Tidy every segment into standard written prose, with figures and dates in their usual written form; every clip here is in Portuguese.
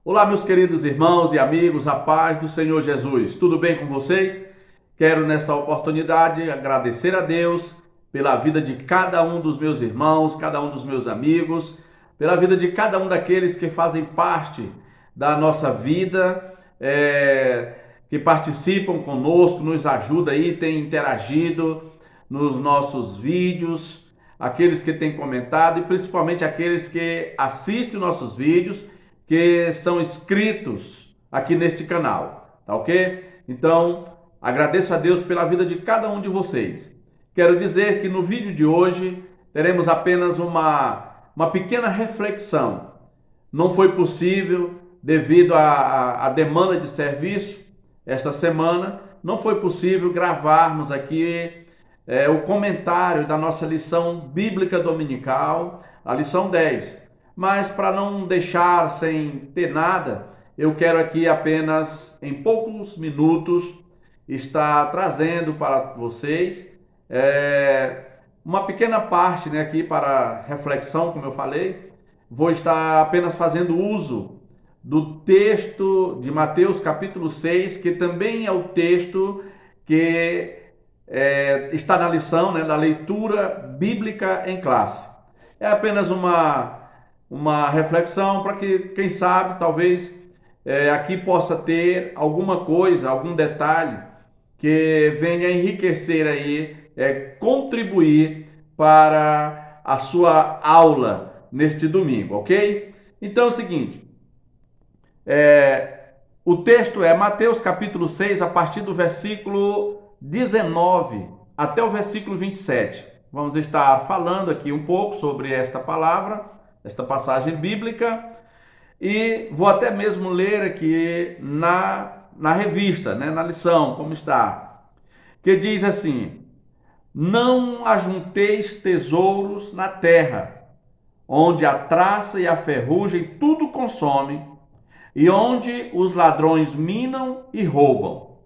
Olá, meus queridos irmãos e amigos, a paz do Senhor Jesus. Tudo bem com vocês? Quero nesta oportunidade agradecer a Deus pela vida de cada um dos meus irmãos, cada um dos meus amigos, pela vida de cada um daqueles que fazem parte da nossa vida, que participam conosco, nos ajuda aí, têm interagido nos nossos vídeos, aqueles que têm comentado e principalmente aqueles que assistem nossos vídeos, que são inscritos aqui neste canal, tá ok? Então, agradeço a Deus pela vida de cada um de vocês. Quero dizer que no vídeo de hoje teremos apenas uma pequena reflexão. Não foi possível, devido à demanda de serviço, esta semana, não foi possível gravarmos aqui o comentário da nossa lição bíblica dominical, a lição 10. Mas para não deixar sem ter nada, eu quero aqui apenas, em poucos minutos, estar trazendo para vocês uma pequena parte, né, aqui para reflexão, como eu falei. Vou estar apenas fazendo uso do texto de Mateus capítulo 6, que também é o texto que está na lição, né, da leitura bíblica em classe. É apenas uma reflexão para que, quem sabe, talvez aqui possa ter alguma coisa, algum detalhe que venha enriquecer aí, contribuir para a sua aula neste domingo, ok? Então é o seguinte, o texto é Mateus capítulo 6, a partir do versículo 19 até o versículo 27. Vamos estar falando aqui um pouco sobre esta palavra, esta passagem bíblica, e vou até mesmo ler aqui na revista, né, na lição, como está, que diz assim: não ajunteis tesouros na terra, onde a traça e a ferrugem tudo consome, e onde os ladrões minam e roubam.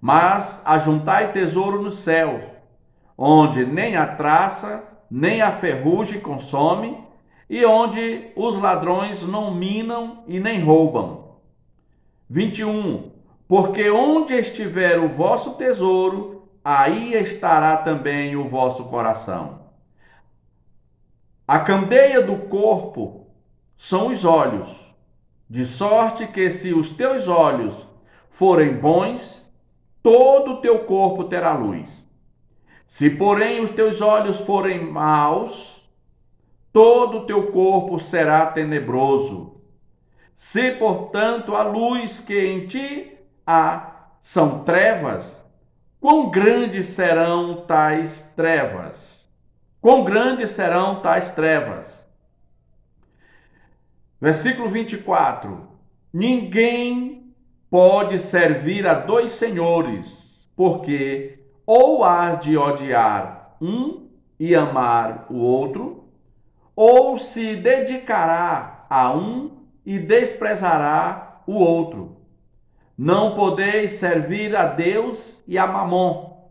Mas ajuntai tesouro no céu, onde nem a traça, nem a ferrugem consome, e onde os ladrões não minam e nem roubam. 21. Porque onde estiver o vosso tesouro, aí estará também o vosso coração. A candeia do corpo são os olhos, de sorte que se os teus olhos forem bons, todo o teu corpo terá luz. Se, porém, os teus olhos forem maus, todo o teu corpo será tenebroso. Se, portanto, a luz que em ti há são trevas, quão grandes serão tais trevas? Quão grandes serão tais trevas? Versículo 24. Ninguém pode servir a dois senhores, porque ou há de odiar um e amar o outro, ou se dedicará a um e desprezará o outro. Não podeis servir a Deus e a Mamon.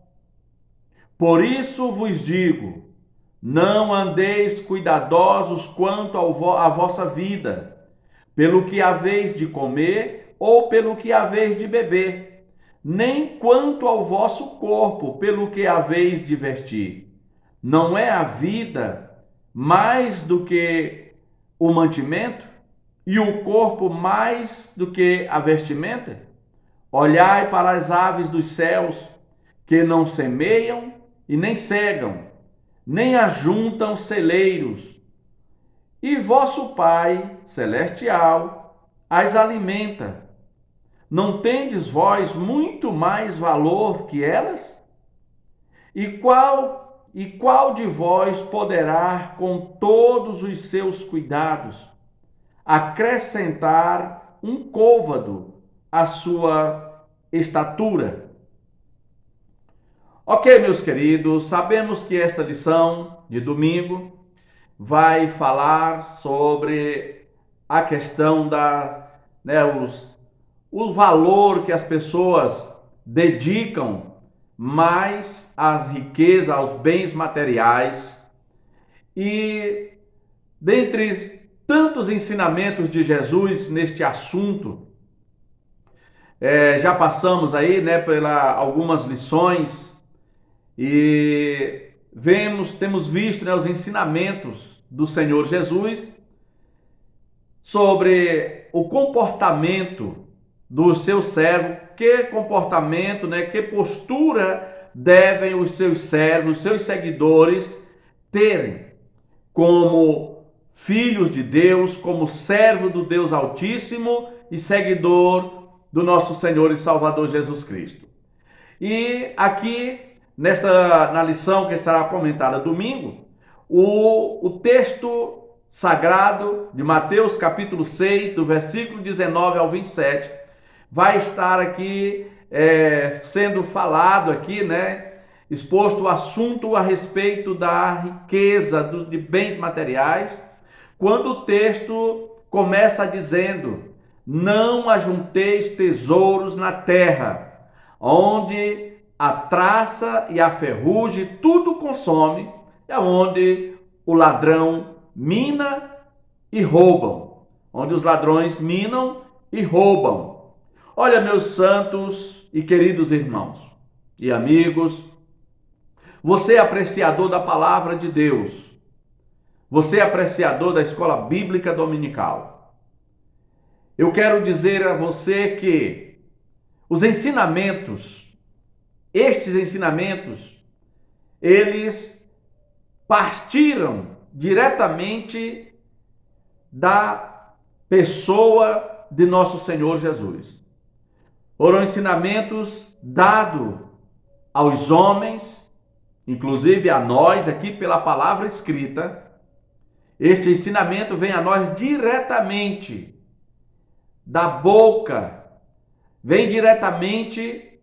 Por isso vos digo, não andeis cuidadosos quanto à vossa vida, pelo que haveis de comer ou pelo que haveis de beber, nem quanto ao vosso corpo, pelo que haveis de vestir. Não é a vida mais do que o mantimento, e o corpo mais do que a vestimenta? Olhai para as aves dos céus, que não semeiam e nem cegam, nem ajuntam celeiros, e vosso Pai celestial as alimenta. Não tendes vós muito mais valor que elas? E qual de vós poderá, com todos os seus cuidados, acrescentar um côvado à sua estatura? Ok, meus queridos, sabemos que esta lição de domingo vai falar sobre a questão o valor que as pessoas dedicam mais às riquezas, aos bens materiais. E dentre tantos ensinamentos de Jesus neste assunto. Já passamos aí, né, pela algumas lições e temos visto, né, os ensinamentos do Senhor Jesus sobre o comportamento do seu servo, que comportamento, né, que postura devem os seus servos, os seus seguidores terem como filhos de Deus, como servo do Deus Altíssimo e seguidor do nosso Senhor e Salvador Jesus Cristo. E aqui, na lição que será comentada domingo, o texto sagrado de Mateus capítulo 6, do versículo 19 ao 27, vai estar aqui sendo falado aqui, né? Exposto o assunto a respeito da riqueza de bens materiais, quando o texto começa dizendo: não ajunteis tesouros na terra, onde a traça e a ferrugem tudo consome, é onde o ladrão mina e roubam, onde os ladrões minam e roubam. Olha, meus santos e queridos irmãos e amigos, você é apreciador da palavra de Deus, você é apreciador da escola bíblica dominical. Eu quero dizer a você que estes ensinamentos, eles partiram diretamente da pessoa de nosso Senhor Jesus. Foram ensinamentos dados aos homens, inclusive a nós aqui pela palavra escrita. Este ensinamento vem a nós diretamente da boca, vem diretamente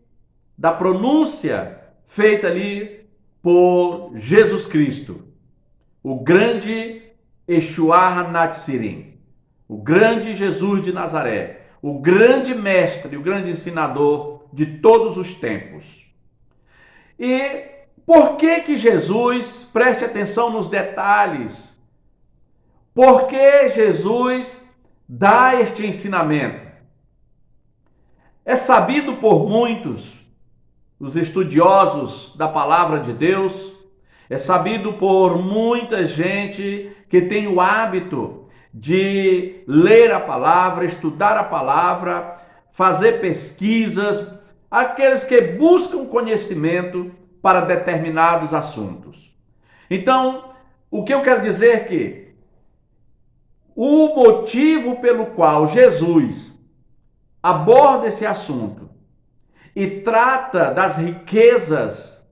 da pronúncia feita ali por Jesus Cristo, o grande Yeshua HaNatsirim, o grande Jesus de Nazaré, o grande mestre, o grande ensinador de todos os tempos. E por que Jesus, preste atenção nos detalhes, por que Jesus dá este ensinamento? É sabido por muitos, os estudiosos da palavra de Deus, é sabido por muita gente que tem o hábito de ler a palavra, estudar a palavra, fazer pesquisas, aqueles que buscam conhecimento para determinados assuntos. Então, o que eu quero dizer é que o motivo pelo qual Jesus aborda esse assunto e trata das riquezas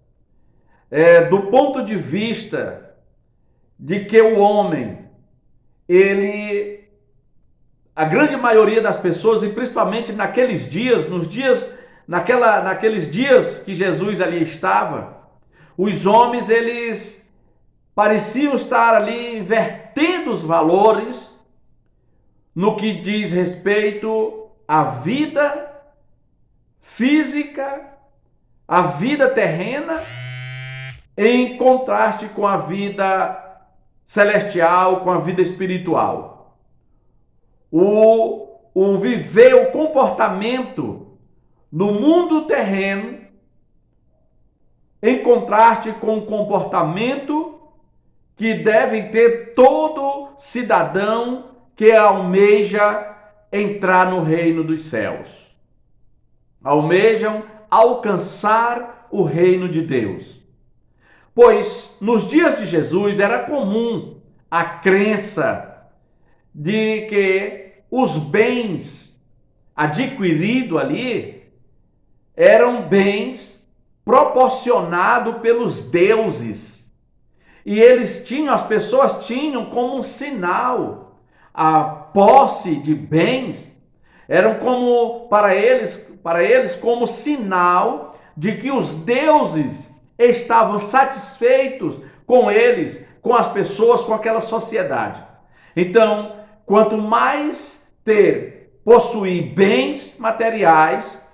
do ponto de vista de que o homem, a grande maioria das pessoas, e principalmente naqueles dias, naqueles dias que Jesus ali estava, os homens, eles pareciam estar ali invertendo os valores no que diz respeito à vida física, à vida terrena, em contraste com a vida celestial, com a vida espiritual. O viver, o comportamento no mundo terreno, em contraste com o comportamento que deve ter todo cidadão que almeja entrar no reino dos céus. Almejam alcançar o reino de Deus. Pois nos dias de Jesus era comum a crença de que os bens adquiridos ali eram bens proporcionados pelos deuses. E as pessoas tinham como um sinal a posse de bens, eram como para eles como sinal de que os deuses estavam satisfeitos com eles, com as pessoas, com aquela sociedade. Então, quanto mais possuir bens materiais,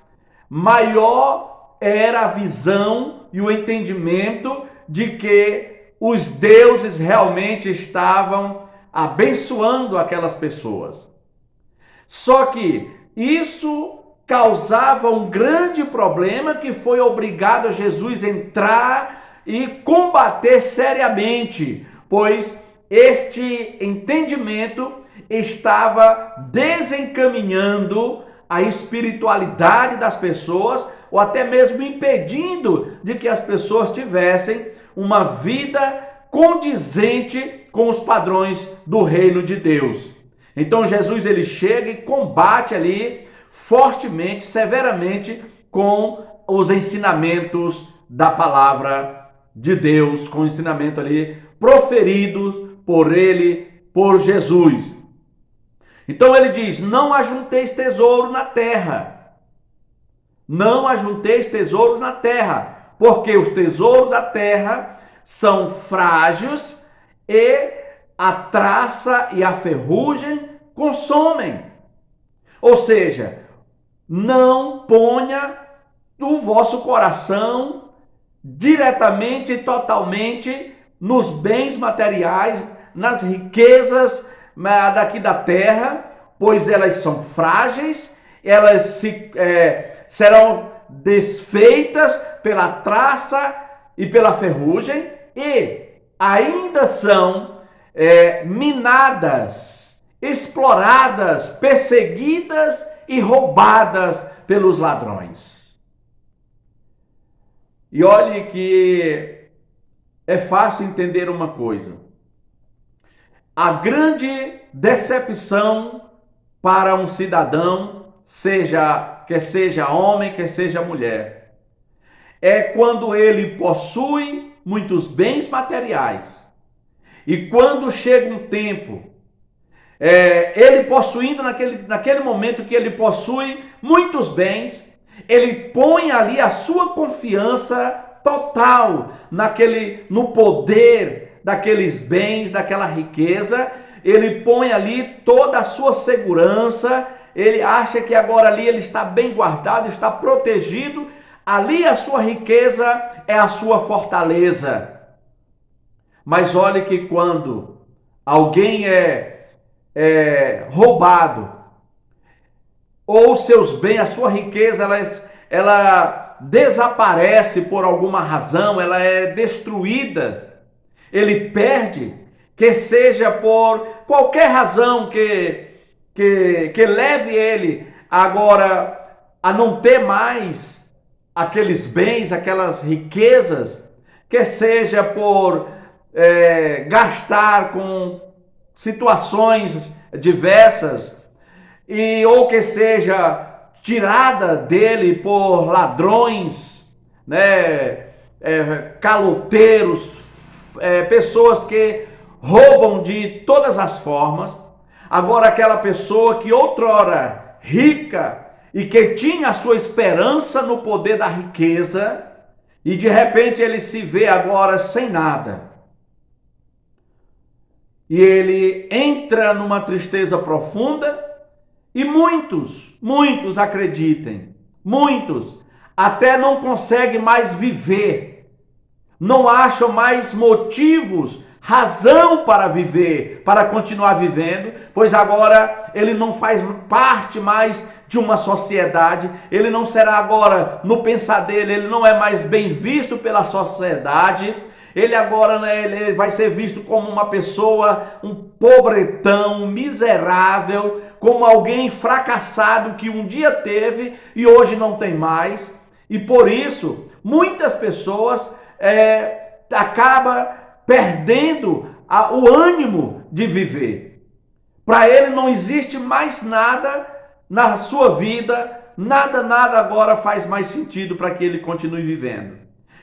maior era a visão e o entendimento de que os deuses realmente estavam abençoando aquelas pessoas. Só que isso causava um grande problema que foi obrigado a Jesus entrar e combater seriamente, pois este entendimento estava desencaminhando a espiritualidade das pessoas, ou até mesmo impedindo de que as pessoas tivessem uma vida condizente com os padrões do reino de Deus. Então Jesus ele chega e combate ali fortemente, severamente com os ensinamentos da palavra de Deus, com o ensinamento ali proferido por ele, por Jesus. Então ele diz: não ajunteis tesouro na terra. Não ajunteis tesouro na terra, porque os tesouros da terra são frágeis e a traça e a ferrugem consomem. Ou seja, não ponha o vosso coração diretamente e totalmente nos bens materiais, nas riquezas daqui da terra, pois elas são frágeis, elas serão desfeitas pela traça e pela ferrugem e ainda são minadas, exploradas, perseguidas e roubadas pelos ladrões. E olhe que é fácil entender uma coisa. A grande decepção para um cidadão, quer seja homem, quer seja mulher, é quando ele possui muitos bens materiais. E quando chega um tempo, ele possuindo naquele momento que ele possui muitos bens, ele põe ali a sua confiança total no poder daqueles bens, daquela riqueza. Ele põe ali toda a sua segurança, ele acha que agora ali ele está bem guardado, está protegido, ali a sua riqueza é a sua fortaleza. Mas olhe que quando alguém é roubado, ou seus bens, a sua riqueza, ela desaparece por alguma razão, ela é destruída, ele perde, que seja por qualquer razão que leve ele agora a não ter mais aqueles bens, aquelas riquezas, que seja por gastar com situações diversas, ou que seja tirada dele por ladrões, caloteiros, pessoas que roubam de todas as formas. Agora aquela pessoa que outrora rica e que tinha a sua esperança no poder da riqueza, e de repente ele se vê agora sem nada. E ele entra numa tristeza profunda, e muitos acreditem, muitos até não conseguem mais viver, não acham mais motivos, razão para viver, para continuar vivendo, pois agora ele não faz parte mais de uma sociedade, ele não será agora, no pensar dele, ele não é mais bem visto pela sociedade. Ele agora, ele vai ser visto como uma pessoa, um pobretão, um miserável, como alguém fracassado que um dia teve e hoje não tem mais. E por isso, muitas pessoas acabam perdendo o ânimo de viver. Para ele não existe mais nada na sua vida, nada agora faz mais sentido para que ele continue vivendo.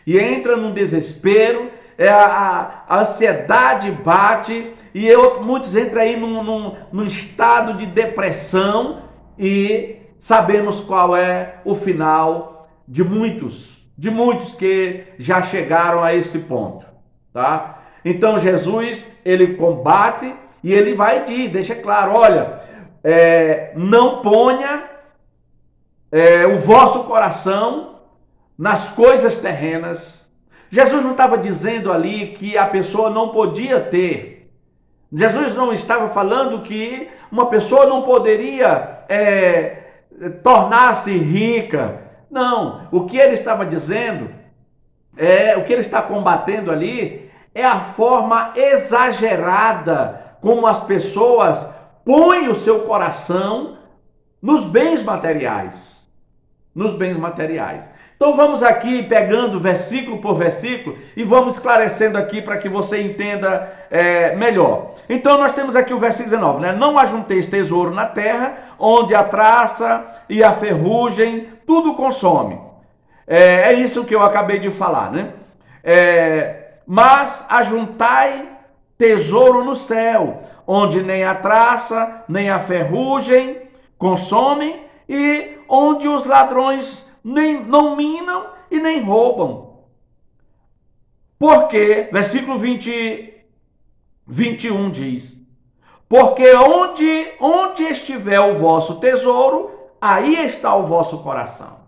E entra num desespero, a ansiedade bate, e muitos entram aí num estado de depressão, e sabemos qual é o final de muitos que já chegaram a esse ponto, tá? Então Jesus, ele combate, e ele vai e diz, deixa claro, olha, não ponha o vosso coração nas coisas terrenas. Jesus não estava dizendo ali que a pessoa não podia ter Jesus não estava falando que uma pessoa não poderia tornar-se rica. Não, o que ele estava dizendo, o que ele está combatendo ali, é a forma exagerada como as pessoas põem o seu coração nos bens materiais. Nos bens materiais. Então vamos aqui pegando versículo por versículo e vamos esclarecendo aqui para que você entenda melhor. Então nós temos aqui o versículo 19, né? Não ajunteis tesouro na terra, onde a traça e a ferrugem tudo consome. É isso que eu acabei de falar, né? Mas ajuntai tesouro no céu, onde nem a traça, nem a ferrugem consomem, e onde os ladrões não minam e nem roubam. Porque, versículo 21 diz, porque onde estiver o vosso tesouro, aí está o vosso coração.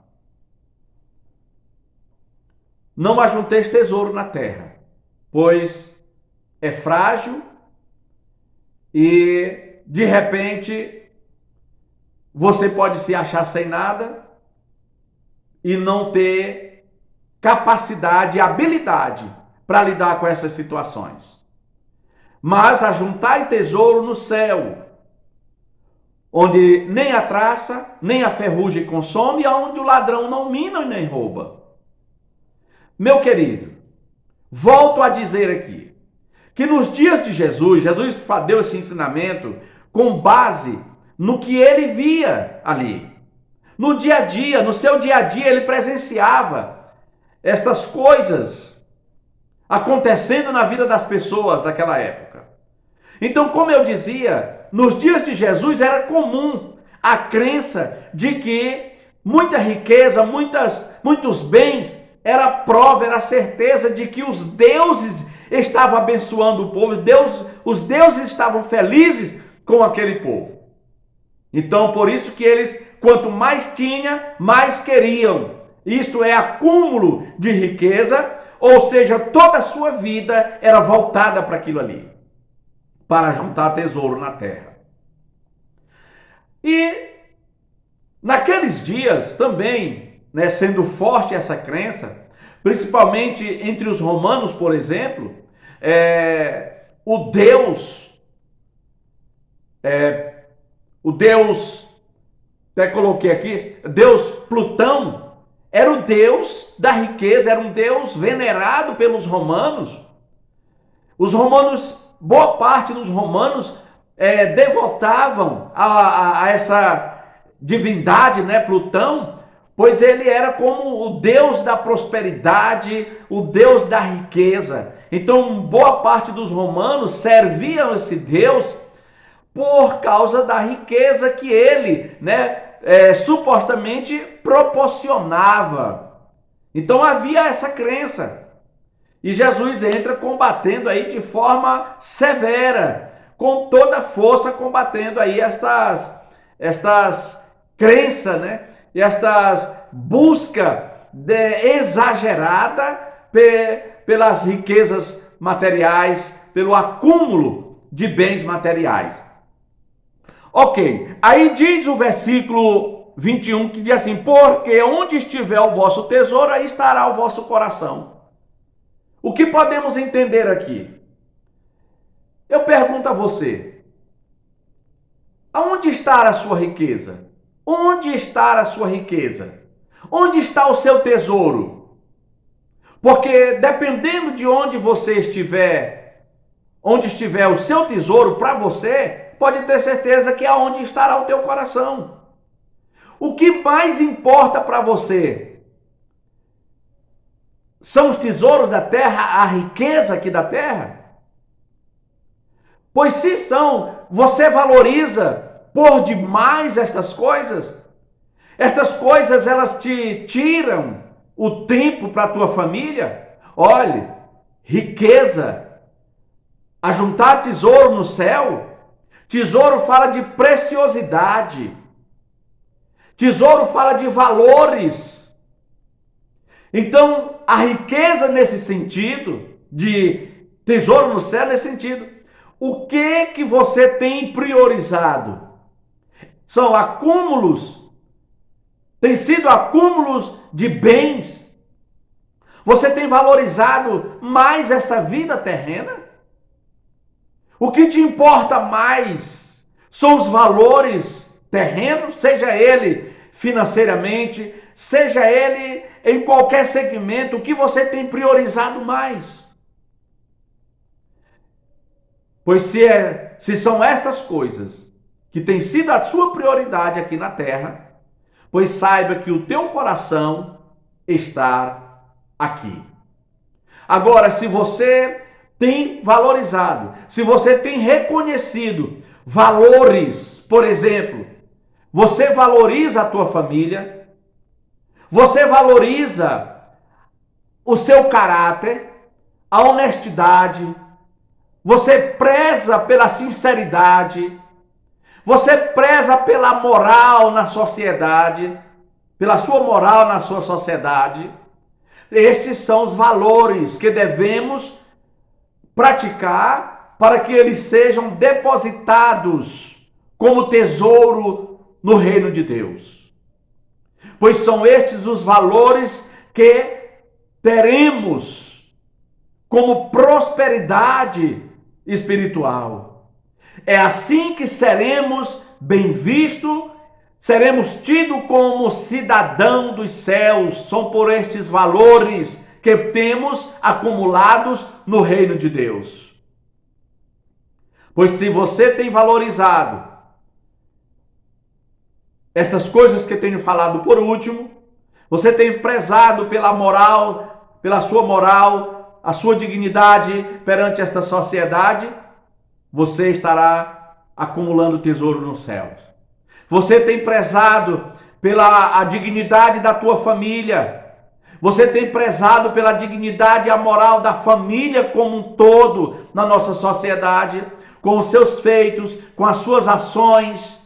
Não ajunteis tesouro na terra, pois é frágil e, de repente, você pode se achar sem nada e não ter capacidade e habilidade para lidar com essas situações. Mas ajuntai tesouro no céu, onde nem a traça, nem a ferrugem consome, e onde o ladrão não mina e nem rouba. Meu querido, volto a dizer aqui, que nos dias de Jesus deu esse ensinamento com base no que ele via ali. No dia a dia, no seu dia a dia, ele presenciava estas coisas acontecendo na vida das pessoas daquela época. Então, como eu dizia, nos dias de Jesus era comum a crença de que muita riqueza, muitos bens, era prova, era certeza de que os deuses estavam abençoando o povo, os deuses estavam felizes com aquele povo. Então, por isso que eles, quanto mais tinha, mais queriam. Isto é acúmulo de riqueza, ou seja, toda a sua vida era voltada para aquilo ali, para juntar tesouro na terra. E naqueles dias também, né, sendo forte essa crença, principalmente entre os romanos, por exemplo, o Deus, até coloquei aqui, Deus Plutão, era o Deus da riqueza, era um Deus venerado pelos romanos. Os romanos, boa parte dos romanos, devotavam a essa divindade, né, Plutão, pois ele era como o Deus da prosperidade, o Deus da riqueza. Então, boa parte dos romanos serviam esse Deus por causa da riqueza que ele, né, supostamente proporcionava. Então havia essa crença. E Jesus entra combatendo aí de forma severa, com toda a força combatendo aí estas crenças, né? E estas busca exagerada pelas riquezas materiais, pelo acúmulo de bens materiais. Ok, aí diz o versículo 21 que diz assim, porque onde estiver o vosso tesouro, aí estará o vosso coração. O que podemos entender aqui? Eu pergunto a você, aonde está a sua riqueza? Onde está a sua riqueza? Onde está o seu tesouro? Porque dependendo de onde você estiver, onde estiver o seu tesouro para você, pode ter certeza que é onde estará o teu coração. O que mais importa para você? São os tesouros da terra, a riqueza aqui da terra? Pois se são, você valoriza por demais estas coisas? Estas coisas, elas te tiram o tempo para a tua família? Olhe, riqueza, ajuntar tesouro no céu. Tesouro fala de preciosidade. Tesouro fala de valores. Então, a riqueza nesse sentido, de tesouro no céu, nesse sentido. o que você tem priorizado? São acúmulos, tem sido acúmulos de bens? Você tem valorizado mais esta vida terrena? O que te importa mais são os valores terrenos, seja ele financeiramente, seja ele em qualquer segmento, o que você tem priorizado mais? Pois se são estas coisas que têm sido a sua prioridade aqui na terra, pois saiba que o teu coração está aqui. Agora, se você tem valorizado, se você tem reconhecido valores, por exemplo, você valoriza a tua família, você valoriza o seu caráter, a honestidade, você preza pela sinceridade, você preza pela moral na sociedade, pela sua moral na sua sociedade. Estes são os valores que devemos praticar para que eles sejam depositados como tesouro no reino de Deus. Pois são estes os valores que teremos como prosperidade espiritual. É assim que seremos bem vistos, seremos tidos como cidadão dos céus. São por estes valores que temos acumulados no reino de Deus. Pois se você tem valorizado estas coisas que tenho falado por último, você tem prezado pela moral, pela sua moral, a sua dignidade perante esta sociedade, você estará acumulando tesouro nos céus. Você tem prezado pela a dignidade da tua família. Você tem prezado pela dignidade e a moral da família como um todo na nossa sociedade, com os seus feitos, com as suas ações.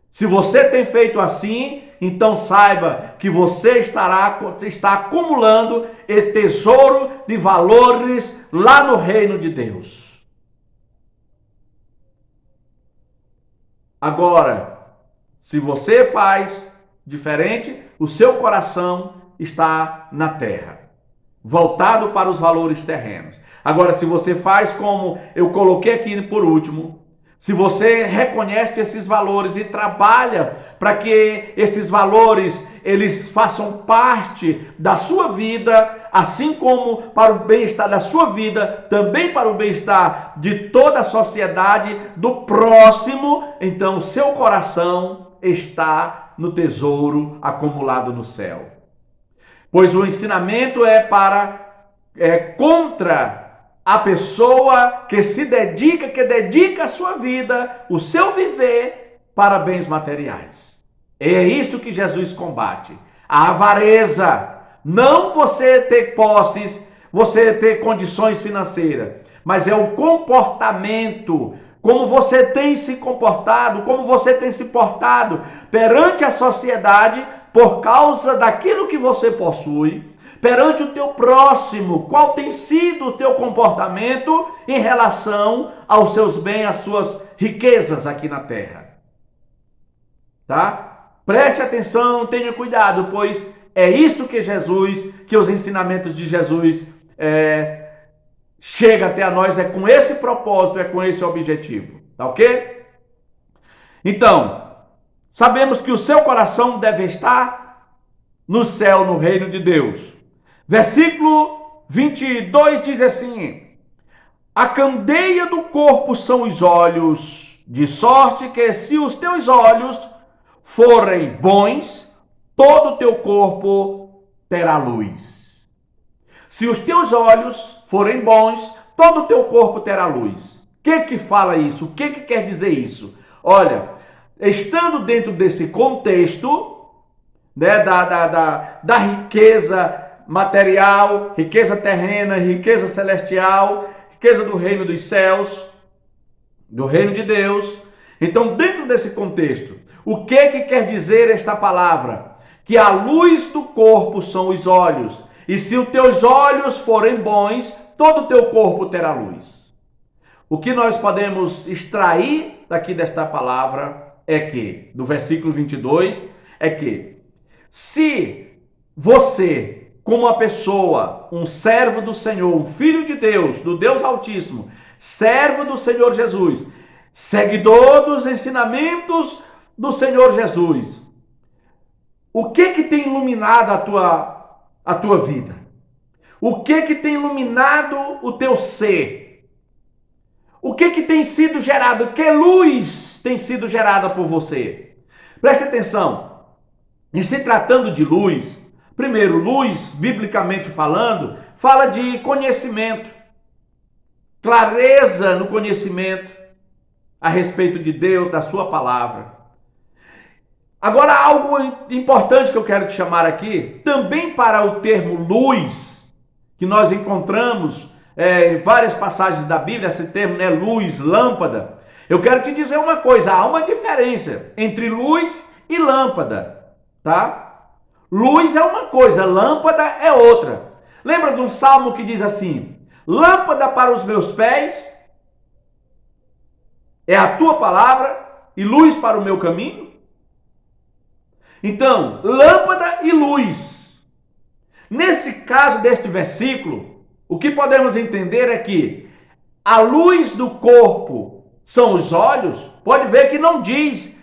Se você tem feito assim, então saiba que você está acumulando esse tesouro de valores lá no reino de Deus. Agora, se você faz diferente, o seu coração está na terra, voltado para os valores terrenos. Agora, se você faz como eu coloquei aqui por último, se você reconhece esses valores e trabalha para que estes valores eles façam parte da sua vida, assim como para o bem-estar da sua vida, também para o bem-estar de toda a sociedade, do próximo, então o seu coração está no tesouro acumulado no céu. Pois o ensinamento é contra a pessoa que se dedica, que dedica a sua vida, o seu viver para bens materiais. É isto que Jesus combate. A avareza. Não você ter posses, você ter condições financeiras, mas é o comportamento, como você tem se comportado, como você tem se portado perante a sociedade por causa daquilo que você possui, perante o teu próximo, qual tem sido o teu comportamento em relação aos seus bens, às suas riquezas aqui na terra. Tá? Preste atenção, tenha cuidado, pois é isto que os ensinamentos de Jesus chega até a nós, é com esse propósito, é com esse objetivo. Tá ok? Então, sabemos que o seu coração deve estar no céu, no reino de Deus. Versículo 22 diz assim: a candeia do corpo são os olhos, de sorte que se os teus olhos forem bons, todo o teu corpo terá luz. Se os teus olhos forem bons, todo o teu corpo terá luz. O que fala isso? O que quer dizer isso? Olha, estando dentro desse contexto, né, da riqueza material, riqueza terrena, riqueza celestial, riqueza do reino dos céus, do reino de Deus. Então, dentro desse contexto, o que quer dizer esta palavra? Que a luz do corpo são os olhos. E se os teus olhos forem bons, todo o teu corpo terá luz. o que nós podemos extrair daqui desta palavra é que, do versículo 22, é que se você, como uma pessoa, um servo do Senhor, um filho de Deus, do Deus Altíssimo, servo do Senhor Jesus, seguidor dos ensinamentos do Senhor Jesus, o que tem iluminado a tua vida? O que tem iluminado o teu ser? O que tem sido gerado? Que luz tem sido gerada por você? Preste atenção. Em se tratando de luz, primeiro, luz, biblicamente falando, fala de conhecimento, clareza no conhecimento a respeito de Deus, da sua palavra. Agora, algo importante que eu quero te chamar aqui, também para o termo luz, que nós encontramos em várias passagens da Bíblia, esse termo, né, luz, lâmpada. Eu quero te dizer uma coisa, há uma diferença entre luz e lâmpada, tá? Luz é uma coisa, lâmpada é outra. Lembra de um salmo que diz assim: lâmpada para os meus pés é a tua palavra e luz para o meu caminho? Então, lâmpada e luz. Nesse caso deste versículo, o que podemos entender é que a luz do corpo são os olhos. Pode ver que não diz...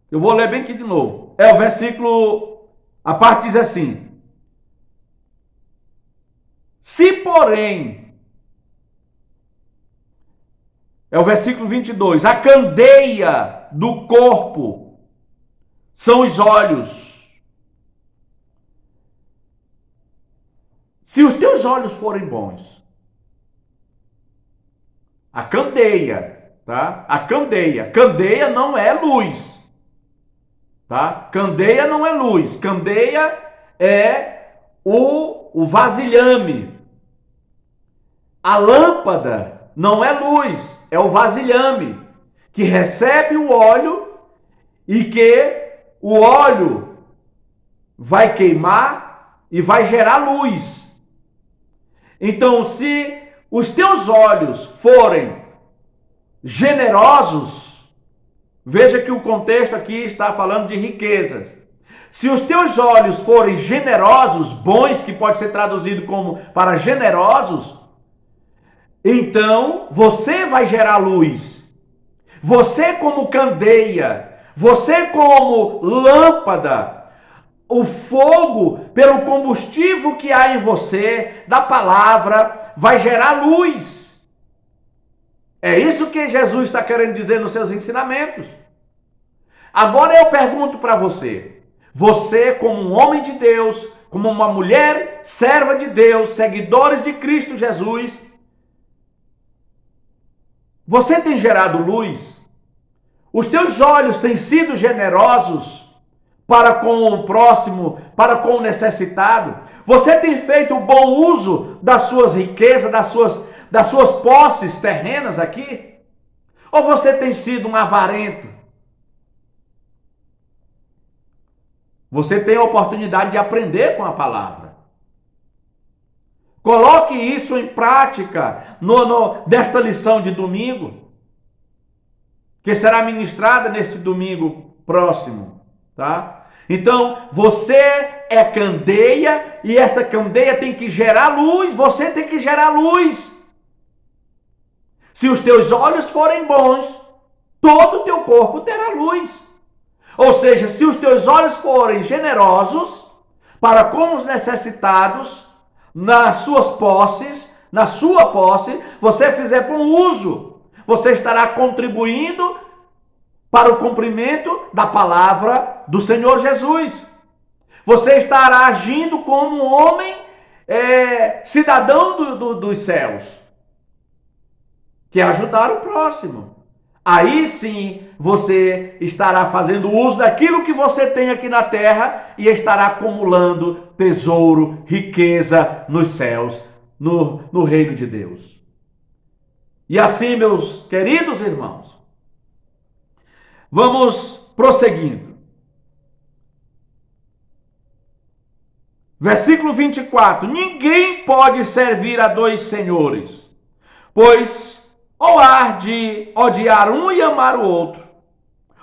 Eu vou ler bem aqui de novo. É o versículo... A parte diz assim: se porém... É o versículo 22. A candeia do corpo são os olhos. Se os teus olhos forem bons, a candeia, tá? A candeia não é luz, tá? Candeia não é luz. Candeia é o vasilhame. A lâmpada não é luz, é o vasilhame que recebe o óleo e que o óleo vai queimar e vai gerar luz. Então, se os teus olhos forem generosos, veja que o contexto aqui está falando de riquezas. Se os teus olhos forem generosos, bons, que pode ser traduzido como para generosos, então você vai gerar luz. Você como candeia, você como lâmpada, o fogo, pelo combustível que há em você, da palavra, vai gerar luz. É isso que Jesus está querendo dizer nos seus ensinamentos. Agora eu pergunto para você, você como um homem de Deus, como uma mulher serva de Deus, seguidores de Cristo Jesus, você tem gerado luz? Os teus olhos têm sido generosos para com o próximo, para com o necessitado? Você tem feito bom uso das suas riquezas, das suas posses terrenas aqui? Ou você tem sido um avarento? Você tem a oportunidade de aprender com a palavra. Coloque isso em prática desta lição de domingo, que será ministrada neste domingo próximo, tá? Então, você é candeia e esta candeia tem que gerar luz, você tem que gerar luz. Se os teus olhos forem bons, todo o teu corpo terá luz. Ou seja, se os teus olhos forem generosos para com os necessitados, nas suas posses, na sua posse, você fizer bom uso, você estará contribuindo para o cumprimento da palavra do Senhor Jesus. Você estará agindo como um homem cidadão dos céus, que é ajudar o próximo. Aí sim você estará fazendo uso daquilo que você tem aqui na terra e estará acumulando tesouro, riqueza nos céus, no reino de Deus. E assim, meus queridos irmãos, vamos prosseguindo. Versículo 24: ninguém pode servir a dois senhores, pois ou há de odiar um e amar o outro,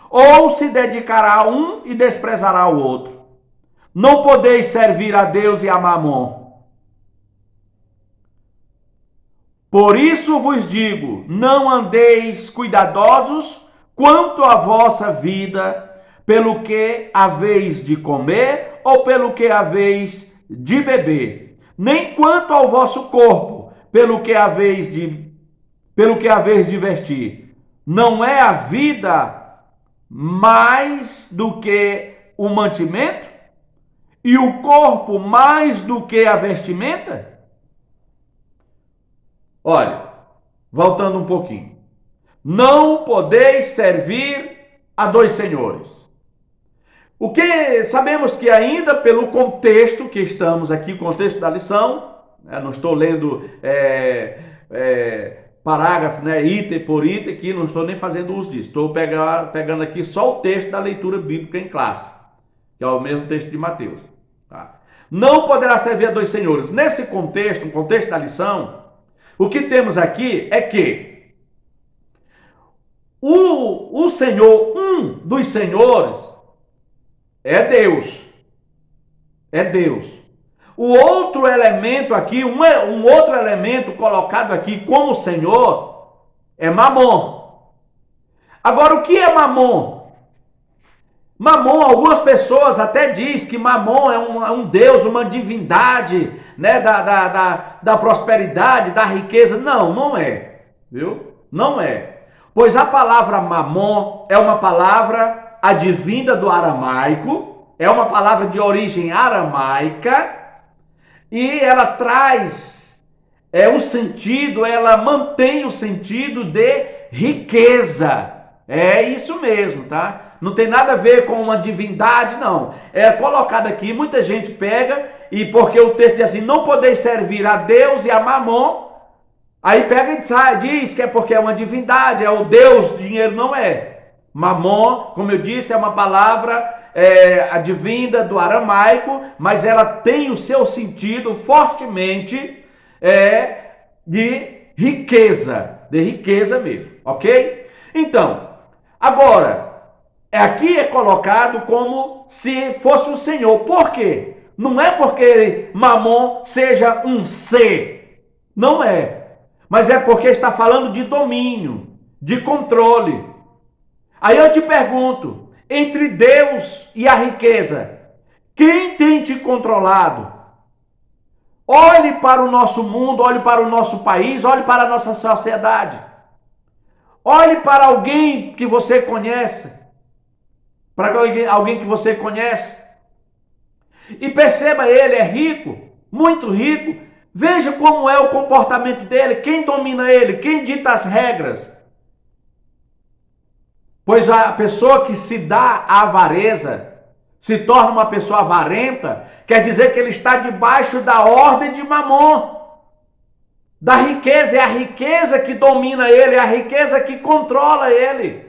ou se dedicará a um e desprezará o outro. Não podeis servir a Deus e a Mamon. Por isso vos digo, não andeis cuidadosos quanto à vossa vida, pelo que haveis de comer ou pelo que haveis de beber, nem quanto ao vosso corpo, pelo que haveis de vestir. Não é a vida mais do que o mantimento, e o corpo mais do que a vestimenta? Olha, voltando um pouquinho. Não podeis servir a dois senhores. O que sabemos que ainda pelo contexto que estamos aqui, contexto da lição, não estou lendo parágrafo, item por item aqui, não estou nem fazendo uso disso. Estou pegando aqui só o texto da leitura bíblica em classe, que é o mesmo texto de Mateus. Tá? Não poderá servir a dois senhores. Nesse contexto, no contexto da lição, o que temos aqui é que o Senhor, um dos senhores, é Deus. É Deus. O outro elemento aqui, um outro elemento colocado aqui como Senhor, é Mamon. Agora, o que é Mamon? Mamon, algumas pessoas até dizem que Mamon é um Deus, uma divindade, da prosperidade, da riqueza. Não, não é. Viu? Não é. Pois a palavra Mamon é uma palavra advinda do aramaico, é uma palavra de origem aramaica, e ela traz o sentido, ela mantém o sentido de riqueza. É isso mesmo, tá? Não tem nada a ver com uma divindade, não. É colocado aqui, muita gente pega, e porque o texto diz assim, não podeis servir a Deus e a Mamon, aí pega e diz que é porque é uma divindade, é o Deus, dinheiro não é. Mamon, como eu disse, é uma palavra advinda do aramaico, mas ela tem o seu sentido fortemente de riqueza mesmo, ok? Então, agora, aqui é colocado como se fosse um senhor. Por quê? Não é porque Mamon seja um ser, não é. Mas é porque está falando de domínio, de controle. Aí eu te pergunto, entre Deus e a riqueza, quem tem te controlado? Olhe para o nosso mundo, olhe para o nosso país, olhe para a nossa sociedade. Olhe para alguém que você conhece, para alguém que você conhece, e perceba, ele é rico, muito rico. Veja como é o comportamento dele, quem domina ele, quem dita as regras. Pois a pessoa que se dá à avareza, se torna uma pessoa avarenta, quer dizer que ele está debaixo da ordem de Mamon, da riqueza. É a riqueza que domina ele, é a riqueza que controla ele.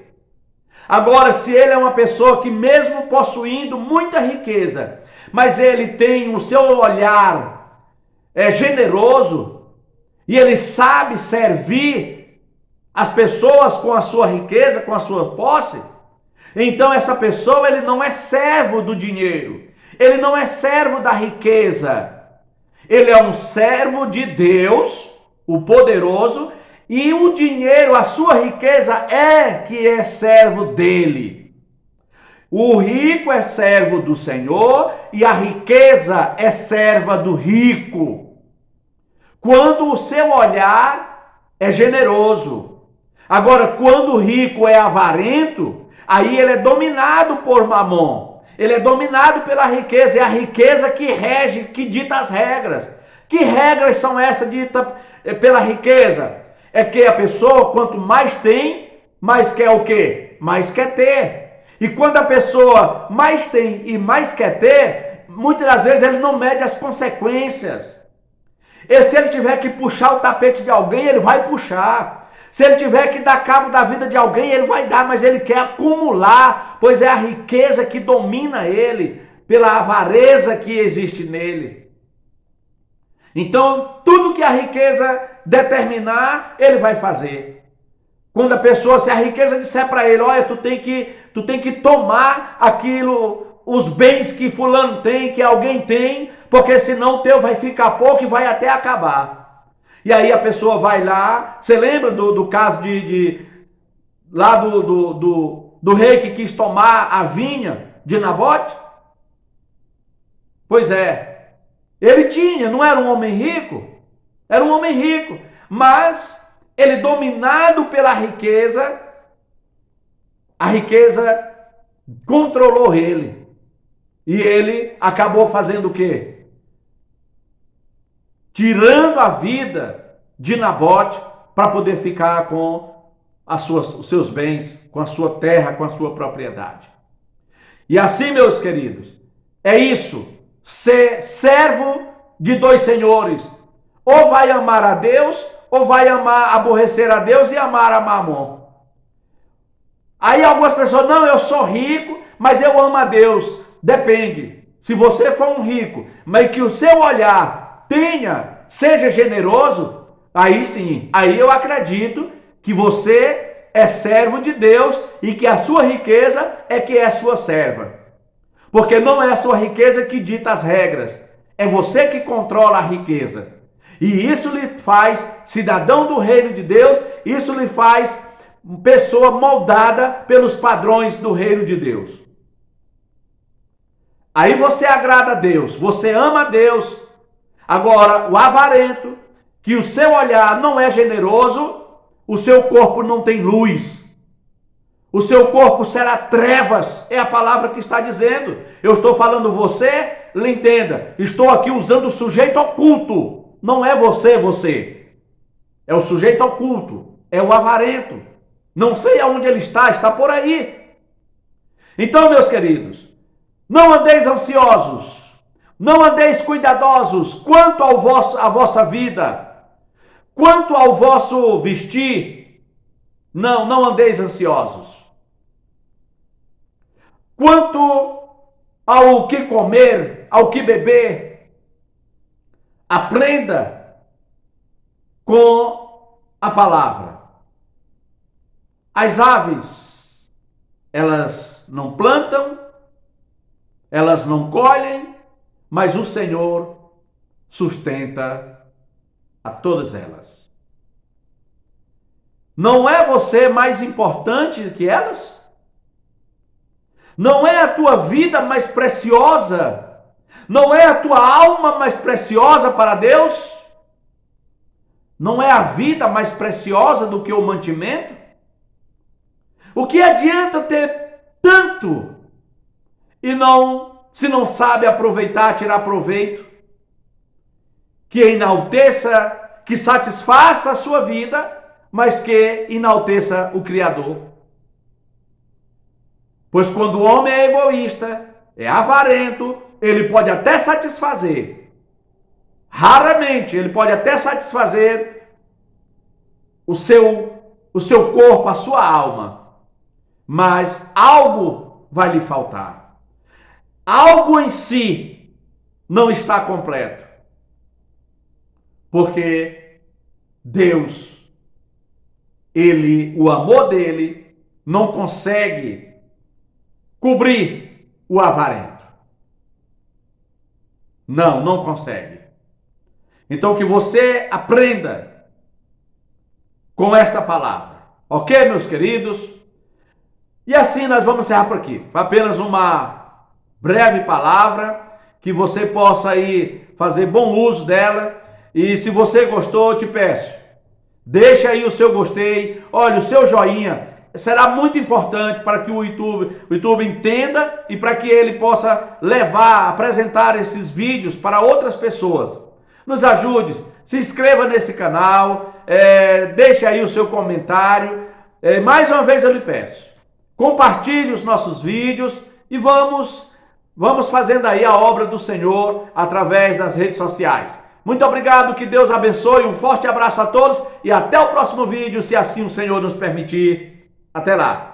Agora, se ele é uma pessoa que mesmo possuindo muita riqueza, mas ele tem o seu olhar generoso, e ele sabe servir as pessoas com a sua riqueza, com a sua posse, então essa pessoa, ele não é servo do dinheiro, ele não é servo da riqueza, ele é um servo de Deus, o poderoso, e o dinheiro, a sua riqueza que é servo dele. O rico é servo do Senhor e a riqueza é serva do rico. Quando o seu olhar é generoso. Agora, quando o rico é avarento, aí ele é dominado por Mamon. Ele é dominado pela riqueza. É a riqueza que rege, que dita as regras. Que regras são essas ditas pela riqueza? É que a pessoa, quanto mais tem, mais quer o quê? Mais quer ter. E quando a pessoa mais tem e mais quer ter, muitas das vezes ele não mede as consequências. E se ele tiver que puxar o tapete de alguém, ele vai puxar. Se ele tiver que dar cabo da vida de alguém, ele vai dar, mas ele quer acumular, pois é a riqueza que domina ele, pela avareza que existe nele. Então, tudo que a riqueza determinar, ele vai fazer. Quando a pessoa, se a riqueza disser para ele, olha, tu tem que tomar aquilo, os bens que fulano tem, que alguém tem, porque senão o teu vai ficar pouco e vai até acabar. E aí a pessoa vai lá, você lembra do caso lá do rei que quis tomar a vinha de Nabote? Pois é, ele tinha, não era um homem rico? Era um homem rico, mas ele, dominado pela riqueza, a riqueza controlou ele. E ele acabou fazendo o quê? Tirando a vida de Nabote para poder ficar com os seus bens, com a sua terra, com a sua propriedade. E assim, meus queridos, é isso. Ser servo de dois senhores. Ou vai amar a Deus, ou vai aborrecer a Deus e amar a Mamon. Aí algumas pessoas, não, eu sou rico, mas eu amo a Deus. Depende. Se você for um rico, mas que o seu olhar seja generoso, aí sim, aí eu acredito que você é servo de Deus e que a sua riqueza é que é sua serva. Porque não é a sua riqueza que dita as regras, é você que controla a riqueza. E isso lhe faz cidadão do reino de Deus, isso lhe faz pessoa moldada pelos padrões do reino de Deus. Aí você agrada a Deus, você ama a Deus. Agora, o avarento, que o seu olhar não é generoso, o seu corpo não tem luz. O seu corpo será trevas, é a palavra que está dizendo. Eu estou falando você, entenda, estou aqui usando o sujeito oculto. Não é você. É o sujeito oculto, é o avarento. Não sei aonde ele está por aí. Então, meus queridos, não andeis ansiosos, não andeis cuidadosos quanto à vossa vida, quanto ao vosso vestir. Não andeis ansiosos. Quanto ao que comer, ao que beber, aprenda com a palavra. As aves, elas não plantam, elas não colhem, mas o Senhor sustenta a todas elas. Não é você mais importante que elas? Não é a tua vida mais preciosa? Não é a tua alma mais preciosa para Deus? Não é a vida mais preciosa do que o mantimento? O que adianta ter tanto e se não sabe aproveitar, tirar proveito? Que enalteça, que satisfaça a sua vida, mas que enalteça o Criador. Pois quando o homem é egoísta, é avarento, ele pode até satisfazer. Raramente ele pode até satisfazer o seu corpo, a sua alma. Mas algo vai lhe faltar. Algo em si não está completo. Porque Deus, o amor dele não consegue cobrir o avarento. Não consegue. Então que você aprenda com esta palavra. Ok, meus queridos? E assim nós vamos encerrar por aqui. Foi apenas uma breve palavra, que você possa aí fazer bom uso dela. E se você gostou, eu te peço, deixa aí o seu gostei, olha, o seu joinha. Será muito importante para que o YouTube entenda e para que ele possa apresentar esses vídeos para outras pessoas. Nos ajude, se inscreva nesse canal, deixe aí o seu comentário. Mais uma vez eu lhe peço, compartilhe os nossos vídeos e vamos fazendo aí a obra do Senhor através das redes sociais. Muito obrigado, que Deus abençoe, um forte abraço a todos e até o próximo vídeo, se assim o Senhor nos permitir. Até lá!